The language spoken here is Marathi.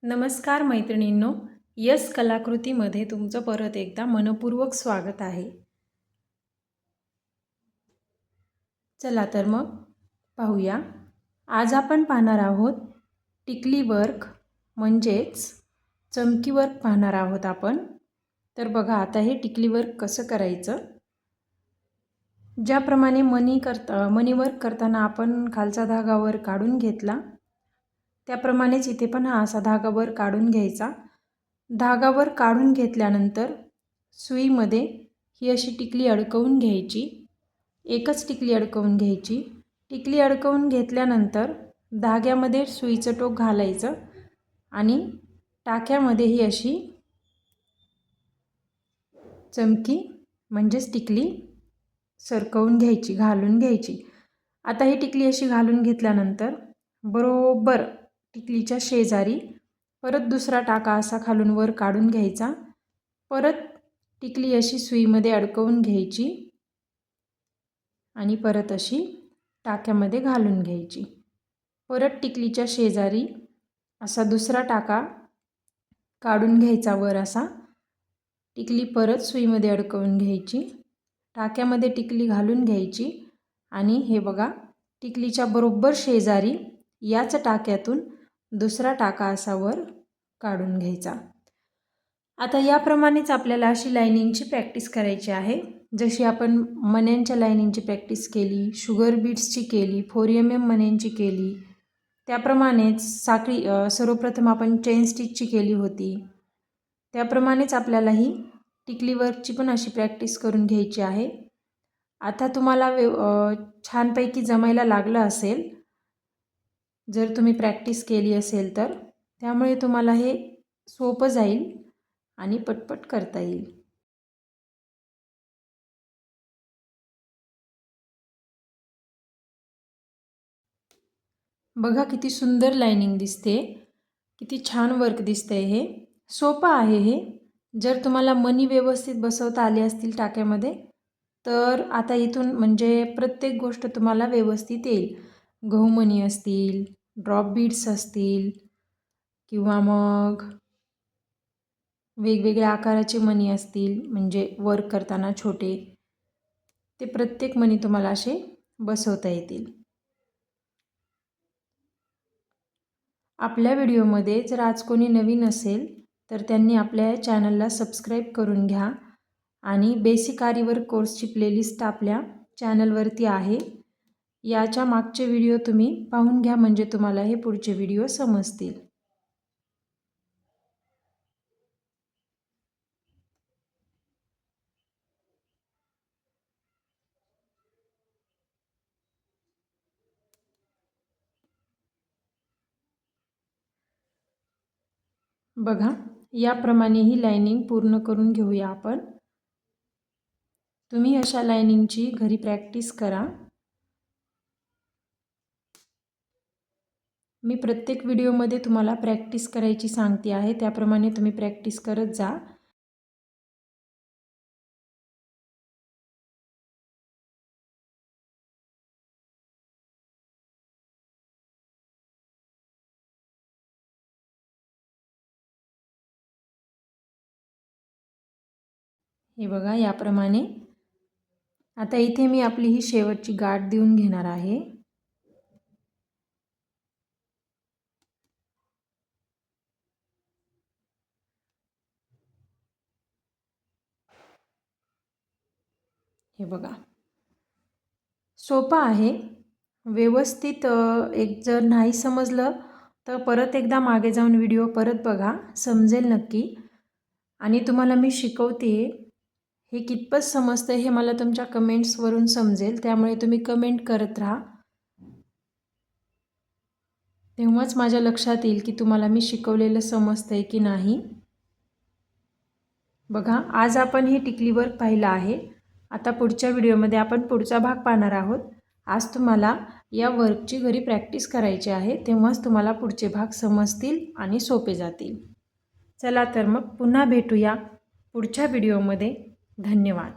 नमस्कार मैत्रिणींनो, यस कलाकृतीमध्ये तुमचं परत एकदा मनपूर्वक स्वागत आहे। चला तर मग पाहूया। आज आपण पाहणार आहोत टिकली वर्क म्हणजेच चमकी वर्क पाहणार आहोत आपण। तर बघा आता हे टिकली वर्क कसं करायचं। ज्याप्रमाणे मनी वर्क करताना आपण खालचा धागा वर काढून घेतला त्याप्रमाणेच इथे पण हा असा धागा वर काढून घ्यायचा। धागा वर काढून घेतल्यानंतर सुईमध्ये ही अशी टिकली अडकवून घ्यायची। एकच टिकली अडकवून घ्यायची। टिकली अडकवून घेतल्यानंतर धाग्यामध्ये सुईचं टोक घालायचं आणि टाक्यामध्ये ही अशी चमकी म्हणजेच टिकली सरकवून घ्यायची, घालून घ्यायची। आता ही टिकली अशी घालून घेतल्यानंतर बरोबर टिकलीच्या शेजारी परत दुसरा टाका असा खालून वर काढून घ्यायचा। परत टिकली अशी सुईमध्ये अडकवून घ्यायची आणि परत अशी टाक्यामध्ये घालून घ्यायची। परत टिकलीच्या शेजारी असा दुसरा टाका काढून घ्यायचा वर असा। टिकली परत सुईमध्ये अडकवून घ्यायची, टाक्यामध्ये टिकली घालून घ्यायची आणि हे बघा टिकलीच्या बरोबर शेजारी याच टाक्यातून दुसरा टाका असा वर काढून घ्यायचा। आता याप्रमाणेच आपल्याला अशी लाइनिंगची प्रॅक्टिस करायची आहे। जशी आपण मण्यांच्या लाइनिंगची प्रॅक्टिस केली, शुगर बीड्सची केली, 4mm मण्यांची केली, त्याप्रमाणेच सर्वप्रथम आपण चेन स्टिचची केली होती, त्याप्रमाणेच आपल्याला ही टिकली वर्कची पण अशी प्रॅक्टिस करून घ्यायची आहे। आता तुम्हाला छानपैकी जमायला लागलं असेल जर तुम्ही प्रॅक्टिस केली असेल तर, त्यामुळे तुम्हाला हे सोपं जाईल आणि पटपट करता येईल। बघा किती सुंदर लाइनिंग दिसते, किती छान वर्क दिसतंय। हे सोपं आहे। हे जर तुम्हाला मणी व्यवस्थित बसवता आले असतील टाक्यामध्ये तर आता इथून म्हणजे प्रत्येक गोष्ट तुम्हाला व्यवस्थित येईल। गहू मणी असतील, ड्रॉप बीड्स असतील किंवा मग वेगवेगळ्या आकाराचे मणी असतील म्हणजे वर्क करताना छोटे, ते प्रत्येक मणी तुम्हाला असे बसवता येतील। आपल्या व्हिडिओमध्ये जर आज कोणी नवीन असेल तर त्यांनी आपल्या चॅनलला सबस्क्राइब करून घ्या आणि बेसिक आरी वर्क कोर्सची प्लेलिस्ट आपल्या चॅनलवरती आहे। याच्या मागचे व्हिडिओ तुम्ही पाहून घ्या म्हणजे तुम्हाला हे पुढचे व्हिडिओ समजतील। बघा याप्रमाणे ही लाइनिंग पूर्ण करून घेऊया आपण। तुम्ही अशा लाइनिंगची घरी प्रॅक्टिस करा। मी प्रत्येक व्हिडिओमध्ये तुम्हाला प्रॅक्टिस करायची सांगते आहे, त्याप्रमाणे तुम्ही प्रॅक्टिस करत जा। हे बघा याप्रमाणे आता इथे मी आपली ही शेवटची गाठ देऊन घेणार आहे। हे बघा सोपं आहे। व्यवस्थित एक जर नाही समजलं तर परत एकदा मागे जाऊन व्हिडिओ परत बघा, समजेल नक्की। आणि तुम्हाला मी शिकवते हे कितपत समजतं हे मला तुमच्या कमेंट्सवरून समजेल, त्यामुळे तुम्ही कमेंट करत राहा, तेव्हाच माझ्या लक्षात येईल की तुम्हाला मी शिकवलेलं समजतंय की नाही। बघा आज आपण ही टिकली वर्क पाहिलं आहे। आता पुढच्या व्हिडिओमध्ये आपण पुढचा भाग पाहणार आहोत। आज तुम्हाला या वर्कची घरी प्रॅक्टिस करायची आहे, तेव्हाच तुम्हाला पुढचे भाग समजतील आणि सोपे जातील। चला तर मग पुन्हा भेटूया पुढच्या व्हिडिओमध्ये। धन्यवाद।